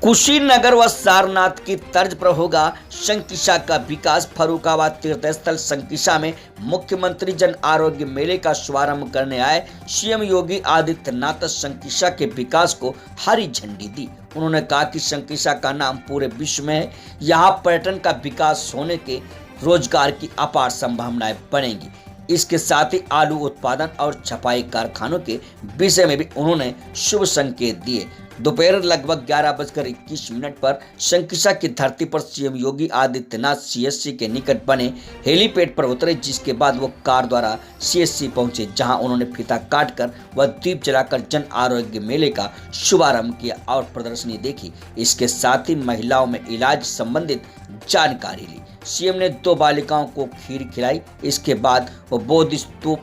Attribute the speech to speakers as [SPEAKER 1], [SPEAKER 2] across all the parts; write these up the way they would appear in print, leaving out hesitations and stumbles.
[SPEAKER 1] कुशीनगर व सारनाथ की तर्ज पर होगा शंकिसा का विकास। फर्रुखाबाद तीर्थ स्थल शंकिसा में मुख्यमंत्री जन आरोग्य मेले का शुभारंभ करने आए सीएम योगी आदित्यनाथ शंकिसा के विकास को हरी झंडी दी। उन्होंने कहा कि शंकिसा का नाम पूरे विश्व में है। यहाँ पर्यटन का विकास होने के रोजगार की अपार संभावनाएं बनेंगी। इसके साथ ही आलू उत्पादन और छपाई कारखानों के विषय में भी उन्होंने शुभ संकेत दिए। दोपहर लगभग 11:21 पर शंकिसा की धरती पर सीएम योगी आदित्यनाथ सीएससी के निकट बने हेलीपैड पर उतरे, जिसके बाद वो कार द्वारा सीएससी पहुंचे, जहां उन्होंने फीता काटकर व दीप जलाकर जन आरोग्य मेले का शुभारंभ किया और प्रदर्शनी देखी। इसके साथ ही महिलाओं में इलाज संबंधित जानकारी ली। सीएम ने 2 बालिकाओं को खीर खिलाई। इसके बाद वो बौद्ध स्तूप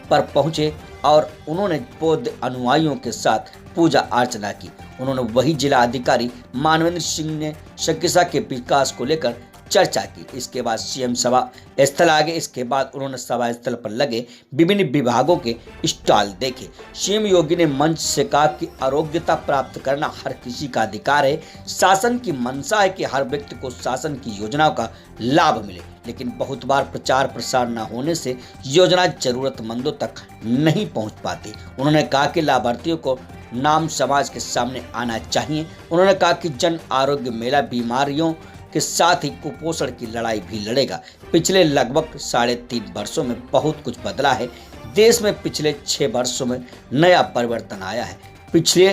[SPEAKER 1] पर पहुंचे और उन्होंने बौद्ध अनुयायियों के साथ पूजा अर्चना की। उन्होंने वही जिला अधिकारी मानवेंद्र सिंह ने शंकिसा के विकास को लेकर चर्चा की। इसके बाद सीएम सभा स्थल आ गए। इसके बाद उन्होंने सभा स्थल पर लगे विभिन्न विभागों के स्टॉल देखे। सीएम योगी ने मंच से कहा कि आरोग्यता प्राप्त करना हर किसी का अधिकार है। शासन की मंशा है कि हर व्यक्ति को शासन की योजनाओं का लाभ मिले, लेकिन बहुत बार प्रचार प्रसार न होने से योजना जरूरतमंदों तक नहीं पहुंच पाती। उन्होंने कहा कि लाभार्थियों को नाम समाज के सामने आना चाहिए। उन्होंने कहा कि जन आरोग्य मेला बीमारियों के साथ ही कुपोषण की लड़ाई भी लड़ेगा। पिछले लगभग 3.5 वर्षों में बहुत कुछ बदला है। देश में पिछले 6 वर्षों में नया परिवर्तन आया है। पिछले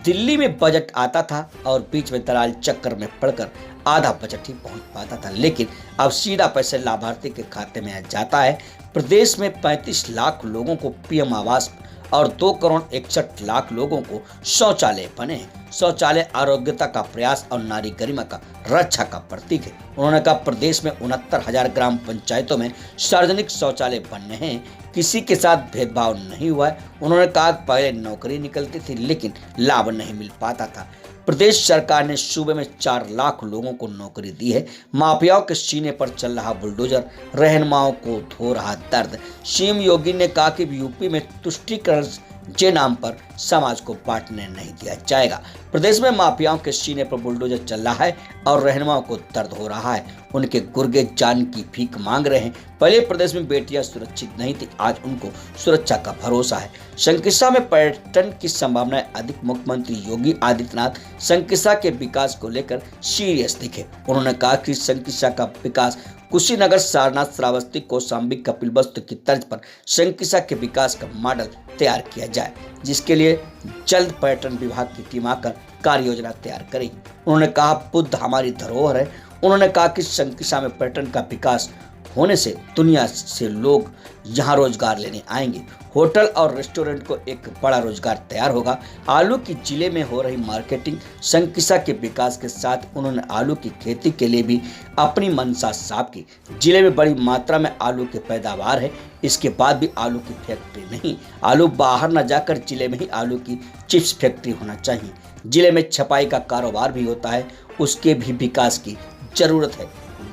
[SPEAKER 1] दिल्ली में बजट आता था और बीच में दलाल चक्कर में पड़कर आधा बजट ही पहुंच पाता था, लेकिन अब सीधा पैसे लाभार्थी के खाते में आ जाता है। प्रदेश में 35 लाख लोगों को पीएम आवास और 2,61,00,000 लोगों को शौचालय बने हैं। शौचालय आरोग्यता का प्रयास और नारी गरिमा का रक्षा का प्रतीक है। उन्होंने कहा प्रदेश में 69,000 ग्राम पंचायतों में सार्वजनिक शौचालय बनने हैं। किसी के साथ भेदभाव नहीं हुआ है। उन्होंने कहा पहले नौकरी निकलती थी लेकिन लाभ नहीं मिल पाता था। प्रदेश सरकार ने सूबे में 4 लाख लोगों को नौकरी दी है। माफियाओं के सीने पर चल रहा बुलडोजर रहनुमाओं को धो रहा दर्द। सीएम योगी ने कहा कि यूपी में तुष्टीकरण के नाम पर समाज को बांटने नहीं दिया जाएगा। प्रदेश में माफियाओं के सीने पर बुलडोजर चल रहा है और रहनुमाओं को दर्द हो रहा है। उनके गुर्गे जान की भीख मांग रहे हैं। पहले प्रदेश में बेटियां सुरक्षित नहीं थी, आज उनको सुरक्षा का भरोसा है। शंकिसा में पर्यटन की संभावनाएं अधिक। मुख्यमंत्री योगी आदित्यनाथ शंकिसा के विकास को लेकर सीरियस दिखे। उन्होंने कहा कि शंकिसा का विकास कुशीनगर, सारनाथ, श्रावस्ती, कौशाम्बी, कपिलवस्तु की तर्ज पर शंकिसा के विकास का मॉडल तैयार किया जाए, जिसके लिए जल्द पर्यटन विभाग की टीम आकर कार्य योजना तैयार करेगी। उन्होंने कहा बुद्ध हमारी धरोहर है। उन्होंने कहा कि शंकिसा में पर्यटन का विकास होने से दुनिया से लोग यहाँ रोजगार लेने आएंगे। होटल और रेस्टोरेंट को एक बड़ा रोजगार तैयार होगा। आलू की जिले में हो रही मार्केटिंग शंकिसा के विकास के साथ उन्होंने आलू की खेती के लिए भी अपनी मंशा साफ की। जिले में बड़ी मात्रा में आलू की पैदावार है। इसके बाद भी आलू की फैक्ट्री नहीं, आलू बाहर न जाकर जिले में ही आलू की चिप्स फैक्ट्री होना चाहिए। जिले में छपाई का कारोबार भी होता है, उसके भी विकास की जरूरत है।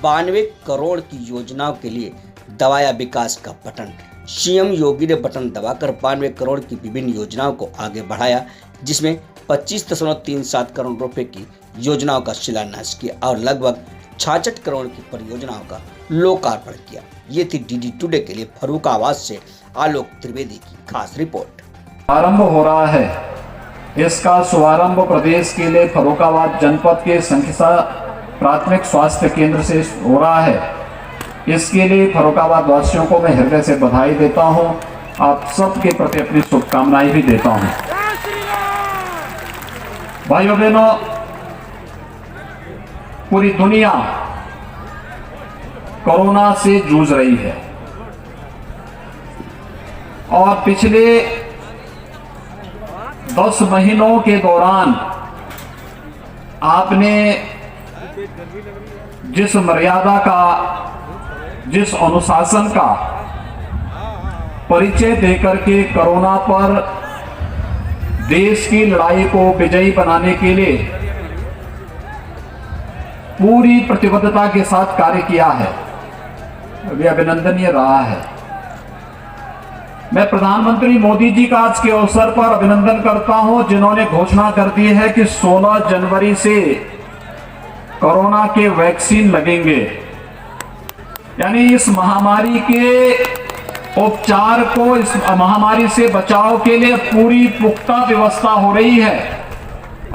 [SPEAKER 1] 92 करोड़ की योजनाओं के लिए दबाया विकास का बटन। सीएम योगी ने बटन दबाकर 92 करोड़ की विभिन्न योजनाओं को आगे बढ़ाया, जिसमें 25.37 करोड़ रुपए की योजनाओं का शिलान्यास किया और लगभग 66 करोड़ की परियोजनाओं का लोकार्पण किया। ये थी डीडी टुडे के लिए फर्रुखाबाद से आलोक त्रिवेदी की खास रिपोर्ट।
[SPEAKER 2] आरंभ हो रहा है। इसका शुभारंभ प्रदेश के लिए फर्रुखाबाद जनपद के शंकिसा प्राथमिक स्वास्थ्य केंद्र से हो रहा है। इसके लिए फर्रुखाबाद वासियों को मैं हृदय से बधाई देता हूं। आप सबके प्रति अपनी शुभकामनाएं भी देता हूं। भाइयों बहनों, पूरी दुनिया कोरोना से जूझ रही है और पिछले 10 महीनों के दौरान आपने जिस मर्यादा का, जिस अनुशासन का परिचय देकर के कोरोना पर देश की लड़ाई को विजयी बनाने के लिए पूरी प्रतिबद्धता के साथ कार्य किया है, वे अभिनंदनीय रहा है। मैं प्रधानमंत्री मोदी जी का आज के अवसर पर अभिनंदन करता हूं, जिन्होंने घोषणा कर दी है कि 16 जनवरी से कोरोना के वैक्सीन लगेंगे। यानी इस महामारी के उपचार को, इस महामारी से बचाव के लिए पूरी पुख्ता व्यवस्था हो रही है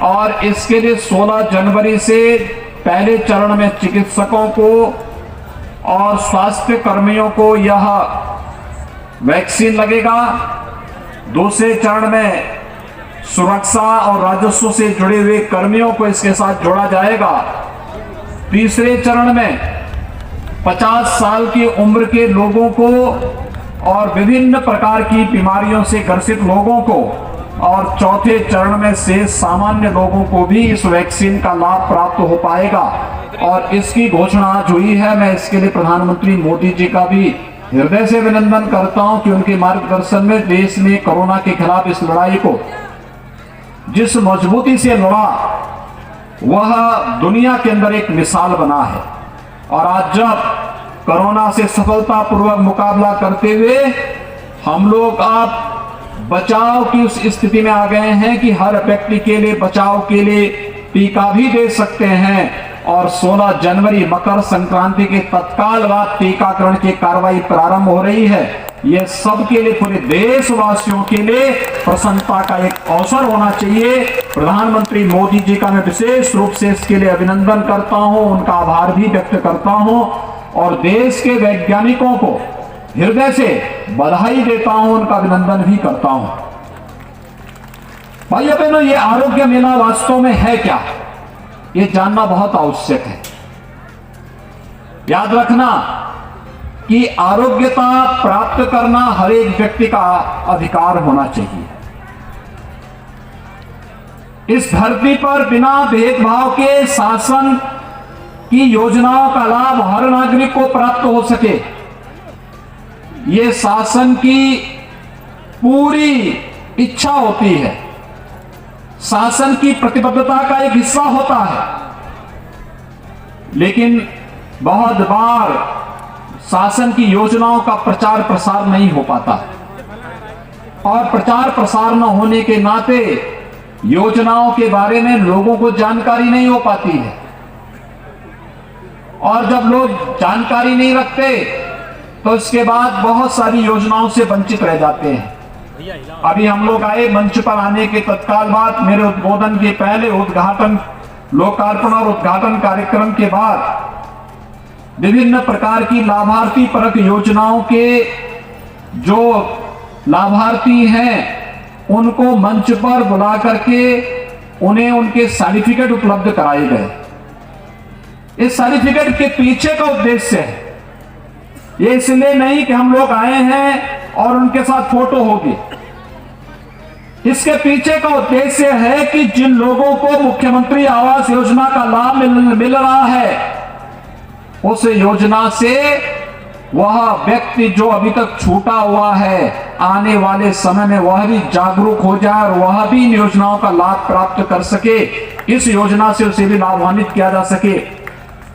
[SPEAKER 2] और इसके लिए 16 जनवरी से पहले चरण में चिकित्सकों को और स्वास्थ्य कर्मियों को यह वैक्सीन लगेगा। दूसरे चरण में सुरक्षा और राजस्व से जुड़े हुए कर्मियों को इसके साथ जोड़ा जाएगा। तीसरे चरण में 50 साल की उम्र के लोगों को और विभिन्न प्रकार की बीमारियों से ग्रसित लोगों को, और चौथे चरण में से सामान्य लोगों को भी इस वैक्सीन का लाभ प्राप्त हो पाएगा। और इसकी घोषणा आज हुई है। मैं इसके लिए प्रधानमंत्री मोदी जी का भी हृदय से अभिनंदन करता हूं कि उनके मार्गदर्शन में देश ने कोरोना के खिलाफ इस लड़ाई को जिस मजबूती से लड़ा, वह दुनिया के अंदर एक मिसाल बना है। और आज जब कोरोना से सफलतापूर्वक मुकाबला करते हुए हम लोग अब बचाव की उस स्थिति में आ गए हैं कि हर व्यक्ति के लिए बचाव के लिए टीका भी दे सकते हैं। और 16 जनवरी मकर संक्रांति के तत्काल बाद टीकाकरण की कार्रवाई प्रारंभ हो रही है। यह सबके लिए, पूरे देशवासियों के लिए प्रसन्नता का एक अवसर होना चाहिए। प्रधानमंत्री मोदी जी का मैं विशेष रूप से इसके लिए अभिनंदन करता हूं, उनका आभार भी व्यक्त करता हूं और देश के वैज्ञानिकों को हृदय से बधाई देता हूं, उनका अभिनंदन भी करता हूं। भाइयों बहनों, ये आरोग्य मेला वास्तव में है क्या, ये जानना बहुत आवश्यक है। याद रखना कि आरोग्यता प्राप्त करना हर एक व्यक्ति का अधिकार होना चाहिए। इस धरती पर बिना भेदभाव के शासन की योजनाओं का लाभ हर नागरिक को प्राप्त हो सके, ये शासन की पूरी इच्छा होती है, शासन की प्रतिबद्धता का एक हिस्सा होता है। लेकिन बहुत बार शासन की योजनाओं का प्रचार प्रसार नहीं हो पाता और प्रचार प्रसार न होने के नाते योजनाओं के बारे में लोगों को जानकारी नहीं हो पाती है। और जब लोग जानकारी नहीं रखते तो इसके बाद बहुत सारी योजनाओं से वंचित रह जाते हैं। अभी हम लोग आए, मंच पर आने के तत्काल बाद मेरे उद्बोधन के पहले उद्घाटन, लोकार्पण और उद्घाटन कार्यक्रम के बाद विभिन्न प्रकार की लाभार्थी परक योजनाओं के जो लाभार्थी हैं उनको मंच पर बुला करके उन्हें उनके सर्टिफिकेट उपलब्ध कराए गए। इस सर्टिफिकेट के पीछे का उद्देश्य है, ये इसलिए नहीं कि हम लोग आए हैं और उनके साथ फोटो होगी। इसके पीछे का उद्देश्य है कि जिन लोगों को मुख्यमंत्री आवास योजना का लाभ मिल रहा है, उस योजना से वह व्यक्ति जो अभी तक छूटा हुआ है, आने वाले समय में वह भी जागरूक हो जाए और वह भी इन योजनाओं का लाभ प्राप्त कर सके। इस योजना से उसे भी लाभान्वित किया जा सके।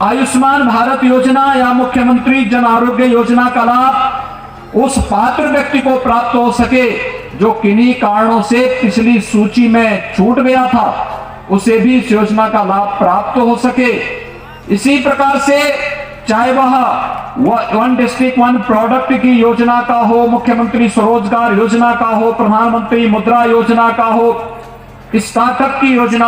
[SPEAKER 2] आयुष्मान भारत योजना या मुख्यमंत्री जन आरोग्य योजना का लाभ उस पात्र व्यक्ति को प्राप्त हो सके जो किन्हीं कारणों से पिछली सूची में छूट गया था, उसे भी इस योजना का लाभ प्राप्त हो सके। इसी प्रकार से चाहे वह वन डिस्ट्रिक्ट वन प्रोडक्ट की योजना का हो, मुख्यमंत्री स्वरोजगार योजना का हो, प्रधानमंत्री मुद्रा योजना का हो, स्टार्टअप की योजना